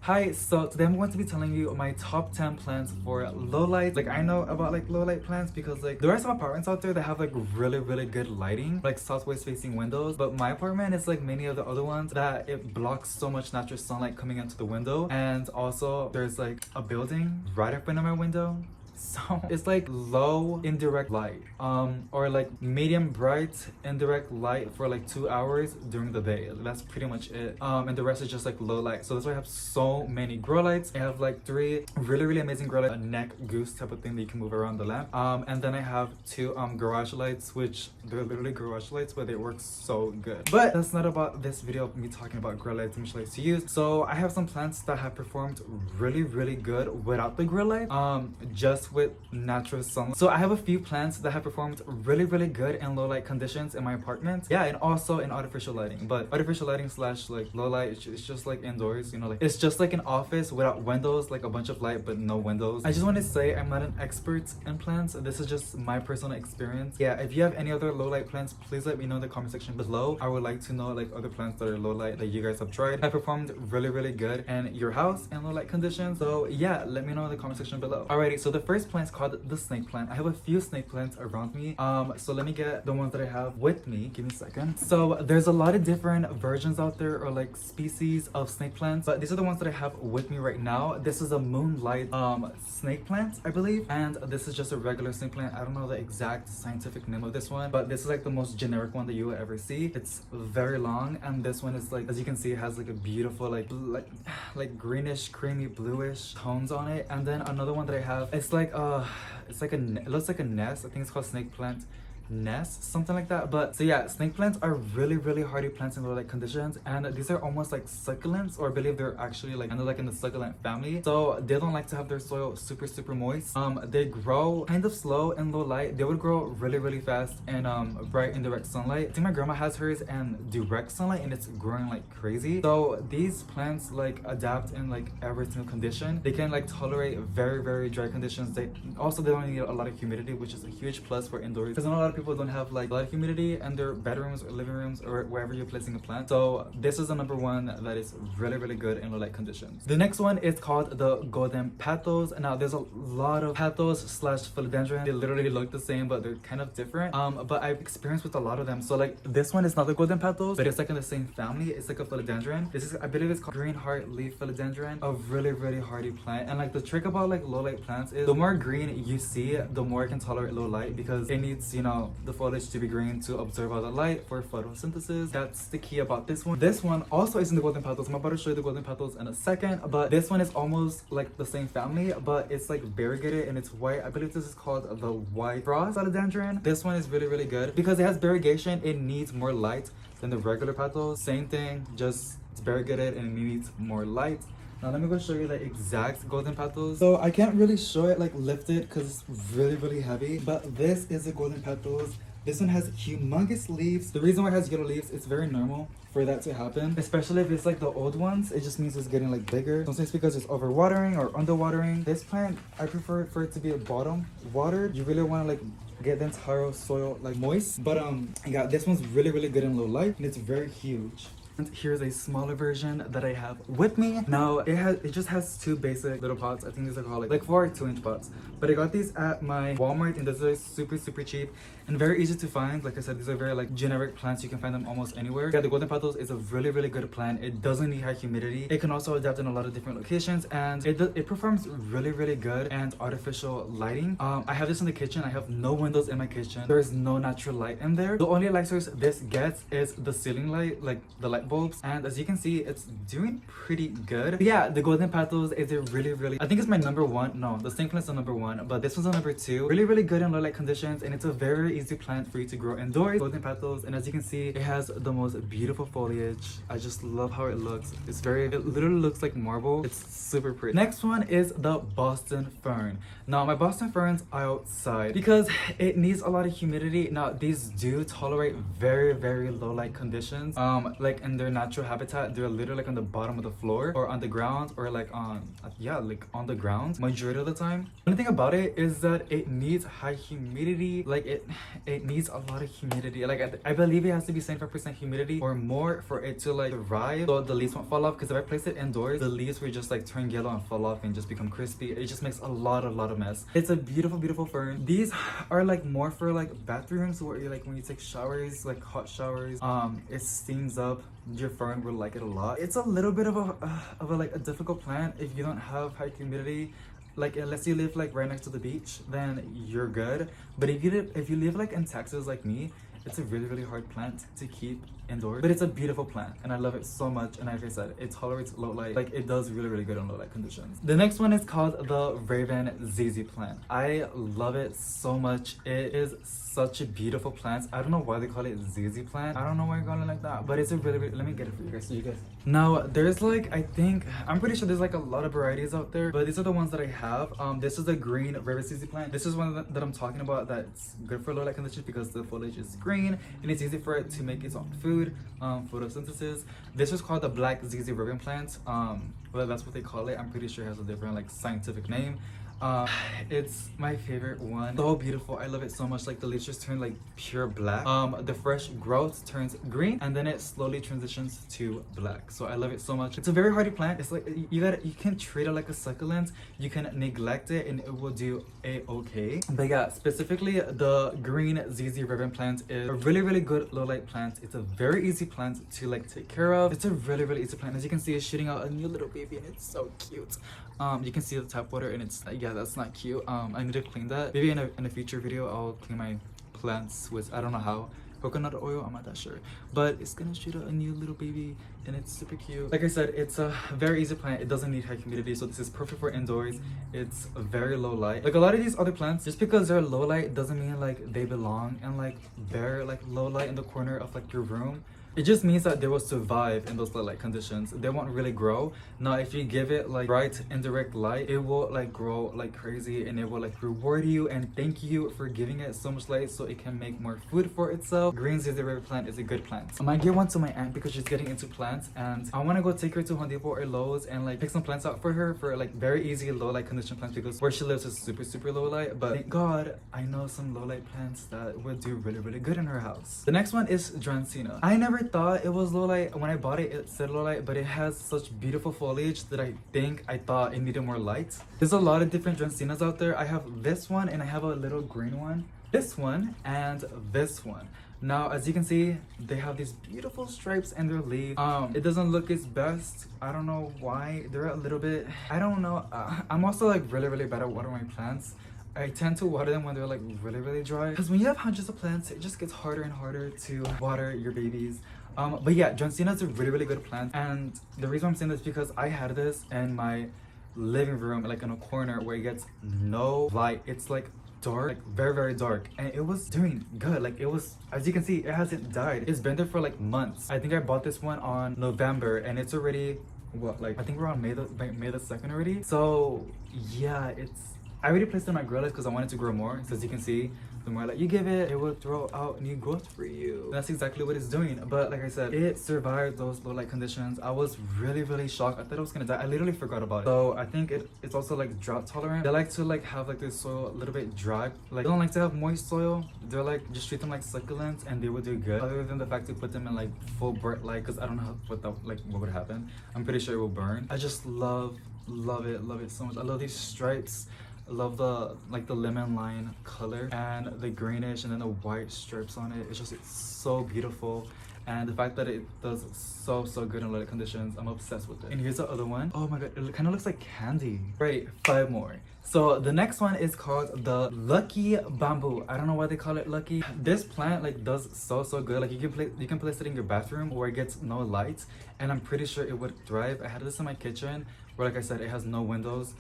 Hi, so today I'm going to be telling you my top 10 plants for low light. Like, I know about like low light plants because like there are some apartments out there that have like really good lighting, like southwest facing windows, but my apartment is like many of the other ones that it blocks so much natural sunlight coming into the window, and also there's like a building right in front of my window. So it's like low indirect light, or like medium bright indirect light for like 2 hours during the day. That's pretty much it. And the rest is just like low light. So that's why I have so many grow lights. I have like 3 really amazing grow lights, a neck goose type of thing that you can move around the lamp. And then I have 2 garage lights, which they're literally garage lights, but they work so good. But that's not about this video of me talking about grow lights and which lights to use. So I have some plants that have performed really good without the grow light, just with natural sunlight. So I have a few plants that have performed really good in low light conditions in my apartment. Yeah, and also in artificial lighting. But artificial lighting slash like low light, it's just like indoors, you know, like it's just like an office without windows, like a bunch of light but no windows. I just want to say I'm not an expert in plants. This is just my personal experience. Yeah, if you have any other low light plants, please let me know in the comment section below. I would like to know like other plants that are low light that you guys have tried, have performed really good in your house in low light conditions. So yeah, let me know in the comment section below. Alrighty, so the first plant is called the snake plant. I have a few snake plants around me. So let me get the ones that I have with me. Give me a second. So there's a lot of different versions out there, or like species of snake plants, but these are the ones that I have with me right now. This is a moonlight snake plant, I believe, and this is just a regular snake plant. I don't know the exact scientific name of this one, but this is like the most generic one that you will ever see. It's very long, and this one is like, as you can see, it has like a beautiful like greenish creamy bluish tones on it. And then another one that I have, it's like it looks like a nest. I think it's called snake plant nest, something like that. But so yeah, snake plants are really hardy plants in low light conditions, and these are almost like succulents, or I believe they're actually like under like in the succulent family. So they don't like to have their soil super moist. They grow kind of slow in low light. They would grow really fast in bright indirect sunlight. I think my grandma has hers in direct sunlight and it's growing like crazy. So these plants like adapt in like every single condition. They can like tolerate very dry conditions. They don't need a lot of humidity, which is a huge plus for indoors, because a lot of people don't have like a lot of humidity in their bedrooms or living rooms or wherever you're placing a plant. So this is the number one that is really good in low light conditions. The next one is called the golden petals. Now there's a lot of petals slash philodendron. They literally look the same, but they're kind of different. But I've experienced with a lot of them. So like this one is not the golden petals, but it's like in the same family. It's like a philodendron. This is, I believe it's called green heart leaf philodendron, a really hardy plant. And like the trick about like low light plants is the more green you see, the more it can tolerate low light, because it needs, you know, the foliage to be green to absorb all the light for photosynthesis. That's the key about this one. This one also is in the golden petals. I'm about to show you the golden petals in a second, but this one is almost like the same family, but it's like variegated and it's white. I believe this is called the white frost philodendron. This one is really good because it has variegation. It needs more light than the regular petals. Same thing, just it's variegated and it needs more light. Now let me go show you the exact golden petals. So I can't really show it like lifted because it's really heavy, but this is the golden petals. This one has humongous leaves. The reason why it has yellow leaves, it's very normal for that to happen, especially if it's like the old ones. It just means it's getting like bigger. Don't say it's because it's overwatering or underwatering. This plant, I prefer for it to be a bottom watered. You really want to like get the entire soil like moist. But yeah, this one's really good in low light, and it's very huge. And here's a smaller version that I have with me. Now it just has 2 basic little pots. I think these are called like 4 2-inch pots. But I got these at my Walmart, and these are super cheap and very easy to find. Like I said, these are very like generic plants. You can find them almost anywhere. Yeah, the golden petals is a really good plant. It doesn't need high humidity. It can also adapt in a lot of different locations, and it performs really good and artificial lighting. I have this in the kitchen. I have no windows in my kitchen. There is no natural light in there. The only light source this gets is the ceiling light, like the light bulbs, and as you can see, it's doing pretty good. But yeah, the golden petals is a really I think it's my number 1. No, the snake plant is the number 1, but this one's the number 2. Really good in low light conditions, and it's a very easy plant for you to grow indoors. Golden petals, and as you can see, it has the most beautiful foliage. I just love how it looks. It literally looks like marble. It's super pretty. Next one is the Boston fern. Now my Boston ferns are outside because it needs a lot of humidity. Now these do tolerate very low light conditions, like in their natural habitat, they're literally like on the bottom of the floor or on the ground or like on, yeah, like on the ground majority of the time. One thing about it is that it needs high humidity. Like it needs a lot of humidity. Like I believe it has to be 75% humidity or more for it to like thrive, so the leaves won't fall off. Because if I place it indoors, the leaves will just like turn yellow and fall off and just become crispy. It just makes a lot of mess. It's a beautiful fern. These are like more for like bathrooms where you like when you take showers, like hot showers, it steams up. Your fern will like it a lot. It's a little bit of a like a difficult plant if you don't have high humidity. Like unless you live like right next to the beach, then you're good. But if you live like in Texas like me, it's a really hard plant to keep indoors. But it's a beautiful plant and I love it so much. And like I said, it tolerates low light. Like it does really good on low light conditions. The next one is called the Raven ZZ plant. I love it so much. It is such a beautiful plant. I don't know why they call it ZZ plant. I don't know why they call it like that, but it's a really let me get it for you guys so you guys. Now there's like, I'm pretty sure there's like a lot of varieties out there, but these are the ones that I have. This is the green Raven ZZ plant. This is one that I'm talking about that's good for low light conditions because the foliage is green and it's easy for it to make its own food, photosynthesis. This is called the black ZZ Raven plant. Well, that's what they call it. I'm pretty sure it has a different like scientific name. It's my favorite one. So beautiful. I love it so much. Like the leaves just turn like pure black. The fresh growth turns green and then it slowly transitions to black. So I love it so much. It's a very hardy plant. It's like you can treat it like a succulent. You can neglect it and it will do a-okay. But yeah, specifically the green ZZ Raven plant is a really good low light plant. It's a very easy plant to like take care of. It's a really easy plant. As you can see, it's shooting out a new little baby and it's so cute. You can see the tap water and it's yeah, that's not cute. I need to clean that. Maybe in a future video I'll clean my plants with, I don't know how, coconut oil, I'm not that sure, but it's gonna shoot out a new little baby and it's super cute. Like I said, it's a very easy plant. It doesn't need high humidity, so this is perfect for indoors. It's very low light. Like a lot of these other plants, just because they're low light doesn't mean like they belong in like bare like low light in the corner of like your room. It just means that they will survive in those low light conditions. They won't really grow. Now, if you give it like bright indirect light, it will like grow like crazy and it will like reward you and thank you for giving it so much light so it can make more food for itself. Green ZZ Raven plant is a good plant. I might give one to my aunt because she's getting into plants and I want to go take her to Home Depot or Lowe's and like pick some plants out for her for like very easy low light condition plants because where she lives is super low light. But thank God I know some low light plants that would do really good in her house. The next one is Cena. I never thought it was low light. When I bought it, it said low light, but it has such beautiful foliage that I thought it needed more light. There's a lot of different Cenas out there. I have this one and I have a little green one, this one, and this one. Now, as you can see, they have these beautiful stripes in their leaves. It doesn't look its best. I don't know why. They're a little bit, I don't know. I'm also like really bad at watering my plants. I tend to water them when they're like really dry. Because when you have hundreds of plants, it just gets harder and harder to water your babies. But yeah, Cena is a really good plant. And the reason I'm saying this is because I had this in my living room, like in a corner where it gets no light. It's like dark, like very dark. And it was doing good. Like it was, as you can see, it hasn't died. It's been there for like months. I think I bought this one on November and it's already, what, like I think we're on May the 2nd already. So yeah, I already placed it in my grow list because I wanted to grow more. So as you can see, the more light you give it, it will throw out new growth for you. And that's exactly what it's doing. But like I said, it survived those low light conditions. I was really shocked. I thought it was gonna die. I literally forgot about it. So I think it's also like drought tolerant. They like to like have like this soil a little bit dry. Like they don't like to have moist soil. They're like, just treat them like succulents and they will do good. Other than the fact to put them in like full burnt light, because I don't know what would happen. I'm pretty sure it will burn. I just love it so much. I love these stripes. I love the lemon line color and the greenish and then the white stripes on it. It's so beautiful. And the fact that it does so good in low light conditions, I'm obsessed with it. And here's the other one. Oh my god, it kind of looks like candy. Right, 5 more. So the next one is called the Lucky Bamboo. I don't know why they call it Lucky. This plant like does so good. Like you can place it in your bathroom where it gets no light, and I'm pretty sure it would thrive. I had this in my kitchen where, like I said, it has no windows.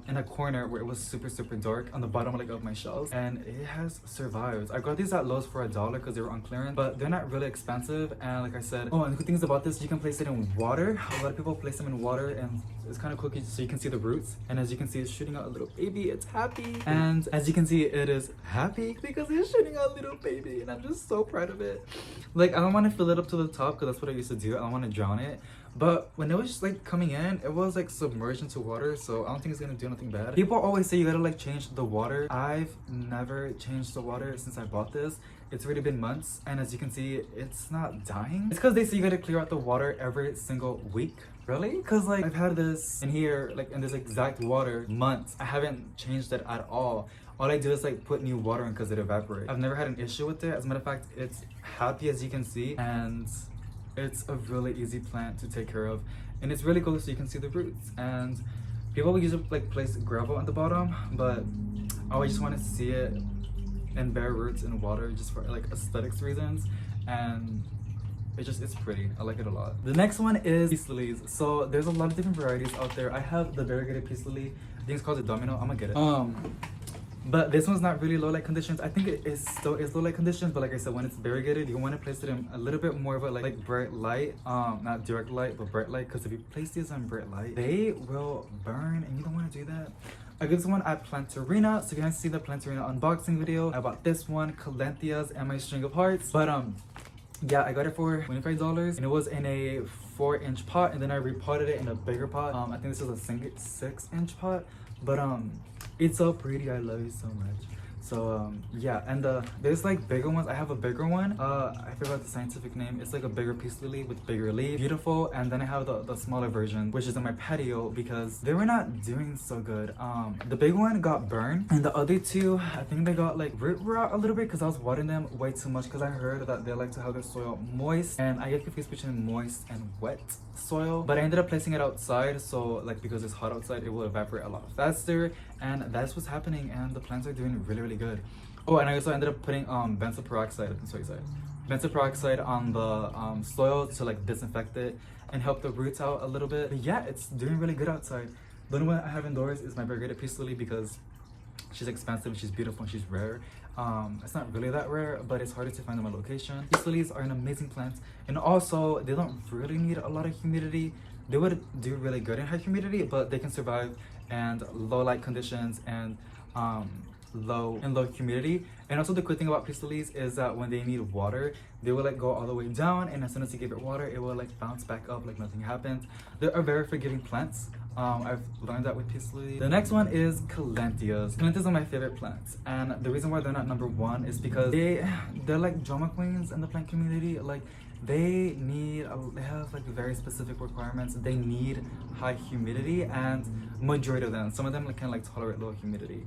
In a corner where it was super dark on the bottom like of my shelves, and it has survived. I got these at Lowe's for $1 because they were on clearance, but they're not really expensive. And like I said, oh, and the good things about this, you can place it in water. A lot of people place them in water and it's kind of cookie so you can see the roots. And as you can see, it's shooting out little baby. It's happy. And as you can see, it is happy because it's shooting a little baby. And I'm just so proud of it. Like, I don't want to fill it up to the top because that's what I used to do. I don't want to drown it. But when it was just like coming in, it was like submerged into water, so I don't think it's gonna do nothing bad. People always say you gotta like change the water. I've never changed the water since I bought this. It's already been months, and as you can see, it's not dying. It's because they say you gotta clear out the water every single week. Really? Because like I've had this in here, like in this exact water, months. I haven't changed it at all. All I do is like put new water in because it evaporates. I've never had an issue with it. As a matter of fact, it's happy, as you can see, and it's a really easy plant to take care of, and it's really cool so you can see the roots. And people will usually like place gravel on the bottom, but I always just want to see it and bare roots in water just for like aesthetics reasons, and it's pretty. I like it a lot. The next one is peace lilies. So there's a lot of different varieties out there. I have the variegated peace lily. I think it's called the Domino. I'm gonna get it. But this one's not really low light conditions. I think it still is low light conditions, but like I said, when it's variegated, you want to place it in a little bit more of a like bright light, not direct light, but bright light, because if you place these on bright light, they will burn, and you don't want to do that. I got this one at Plantarina. So if you guys see the Plantarina unboxing video, I bought this one, Calanthias, and my string of hearts. But yeah, I got it for $25, and it was in a 4-inch pot, and then I repotted it in a bigger pot. I think this is a 6-inch pot, but it's so pretty. I love it so much. So yeah, and there's like bigger ones. I have a bigger one. I forgot the scientific name. It's like a bigger peace lily with bigger leaves, beautiful. And then I have the smaller version, which is in my patio because they were not doing so good. The big one got burned, and the other two, I think they got like root rot a little bit because I was watering them way too much, because I heard that they like to have their soil moist, and I get confused between moist and wet soil. But I ended up placing it outside, so like because it's hot outside, it will evaporate a lot faster, and that's what's happening, and the plants are doing really good. Oh, and I also ended up putting benzoyl peroxide, benzoyl peroxide on the soil to like disinfect it and help the roots out a little bit. But yeah, it's doing really good outside. The only one I have indoors is my variegated peace lily because she's expensive, she's beautiful, and she's rare. It's not really that rare, but it's harder to find in my location. Peace lilies are an amazing plant, and also they don't really need a lot of humidity. They would do really good in high humidity, but they can survive and low light conditions and low humidity. And also the cool thing about peace lilies is that when they need water, they will like go all the way down, and as soon as you give it water, it will like bounce back up like nothing happened. They are very forgiving plants. I've learned that with peace lily. The next one is Calanthias. Calanthias are my favorite plants, and the reason why they're not number one is because they're like drama queens in the plant community. Like they have like very specific requirements. They need high humidity, and majority of them, some of them like can like tolerate low humidity.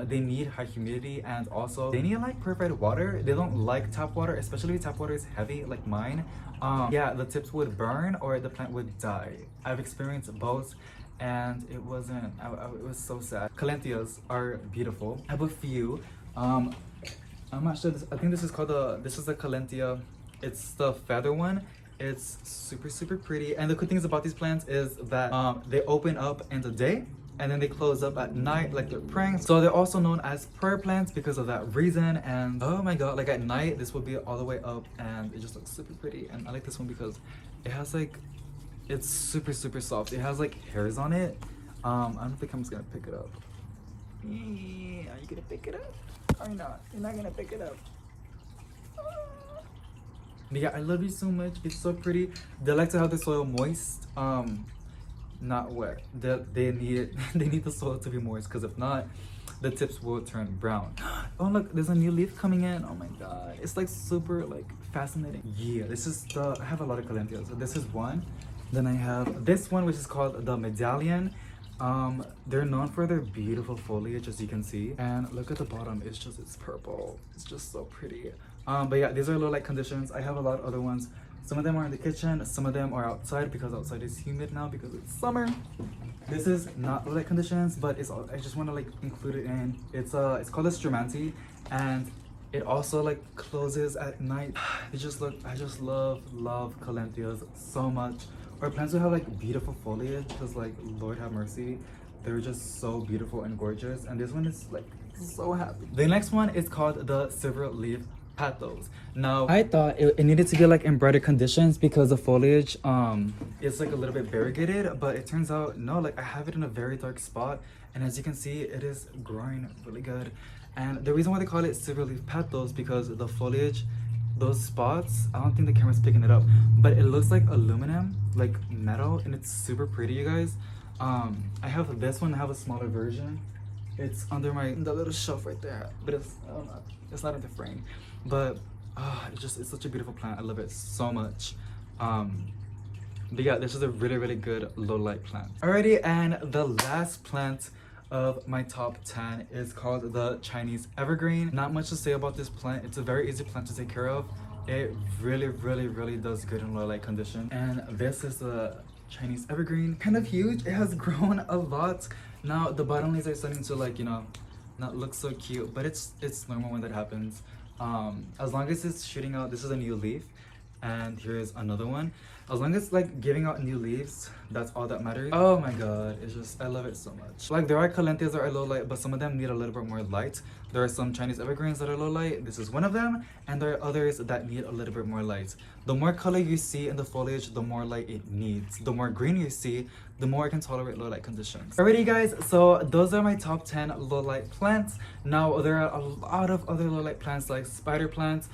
They need high humidity, and also they need like purified water. They don't like tap water, especially if tap water is heavy like mine. Yeah, the tips would burn or the plant would die. I've experienced both, and it wasn't, it was so sad. Calanthias are beautiful. I have a few. I'm not sure, I think this is the Calanthia. It's the feather one. It's super pretty, and the good things about these plants is that they open up in the day and then they close up at night like they're praying. So they're also known as prayer plants because of that reason. And oh my god, like at night this will be all the way up, and it just looks super pretty. And I like this one because it has like, it's super soft. It has like hairs on it. I don't think I'm just gonna pick it up. Are you gonna pick it up or not? You're not gonna pick it up. But yeah, I love you so much. It's so pretty. They like to have the soil moist, not wet. They need the soil to be moist, because if not, the tips will turn brown. Oh look, there's a new leaf coming in. Oh my god, it's like super like fascinating. Yeah, I have a lot of Calanthias. So this is one. Then I have this one, which is called the Medallion. They're known for their beautiful foliage, as you can see, and look at the bottom. It's purple. It's just so pretty. But yeah, these are low light conditions. I have a lot of other ones. Some of them are in the kitchen, some of them are outside because outside is humid now because it's summer. This is not low light conditions, but I just want to like include it in. It's called a Stramanti, and it also like closes at night. I just love Calanthias so much. Or plants who have like beautiful foliage, because like Lord have mercy, they're just so beautiful and gorgeous. And this one is like so happy. The next one is called the silver leaf Petals. Now I thought it needed to be like in brighter conditions because the foliage is like a little bit variegated, but it turns out no, like I have it in a very dark spot, and as you can see it is growing really good. And the reason why they call it silver leaf petals because the foliage, those spots, I don't think the camera's picking it up, but it looks like aluminum, like metal, and it's super pretty, you guys. I have this one. I have a smaller version. It's under the little shelf right there, but it's I don't know, it's not in the frame. But it's such a beautiful plant. I love it so much. But yeah, this is a really good low light plant. Alrighty, and the last plant of my top 10 is called the Chinese Evergreen. Not much to say about this plant. It's a very easy plant to take care of. It really does good in low light condition. And this is the Chinese Evergreen. Kind of huge. It has grown a lot. Now the bottom leaves are starting to, like, you know, not look so cute, but it's normal when that happens. As long as it's shooting out, this is a new leaf, and here's another one. As long as like giving out new leaves, that's all that matters. Oh my god, it's just, I love it so much. Like there are calenthes that are low light, but some of them need a little bit more light. There are some Chinese evergreens that are low light. This is one of them, and there are others that need a little bit more light. The more color you see in the foliage, the more light it needs. The more green you see, the more it can tolerate low light conditions. Alrighty guys, so those are my top 10 low light plants. Now there are a lot of other low light plants like spider plants,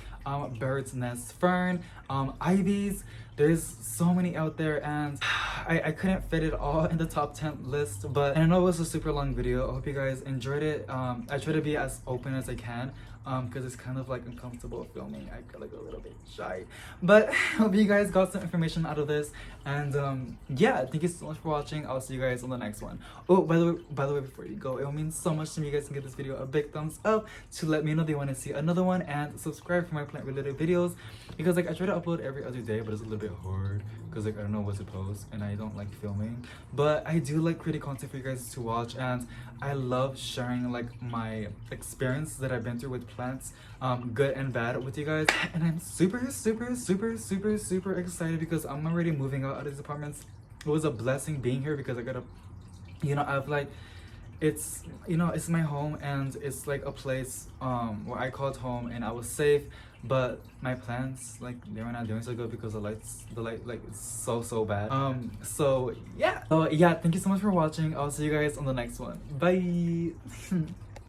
bird's nest fern, ivies. There's so many out there, and I couldn't fit it all in the top 10 list, but I know it was a super long video. I hope you guys enjoyed it. I try to be as open as I can because it's kind of like uncomfortable filming. I feel like a little bit shy, but I hope you guys got some information out of this. And yeah, thank you so much for watching. I'll see you guys on the next one. Oh, by the way, before you go, it will mean so much to me, you guys can give this video a big thumbs up to let me know they want to see another one, and subscribe for my plant related videos, because like I try to upload every other day, but it's a little bit hard because like I don't know what to post and I don't like filming, but I do like creating content for you guys to watch, and I love sharing like my experience that I've been through with plants, good and bad, with you guys. And I'm super excited because I'm already moving out of these apartments. It was a blessing being here because I gotta, you know, I've like, it's, you know, it's my home, and it's like a place where I called home, and I was safe. But my plants, like, they were not doing so good because the light like it's so bad. So yeah, thank you so much for watching. I'll see you guys on the next one. Bye.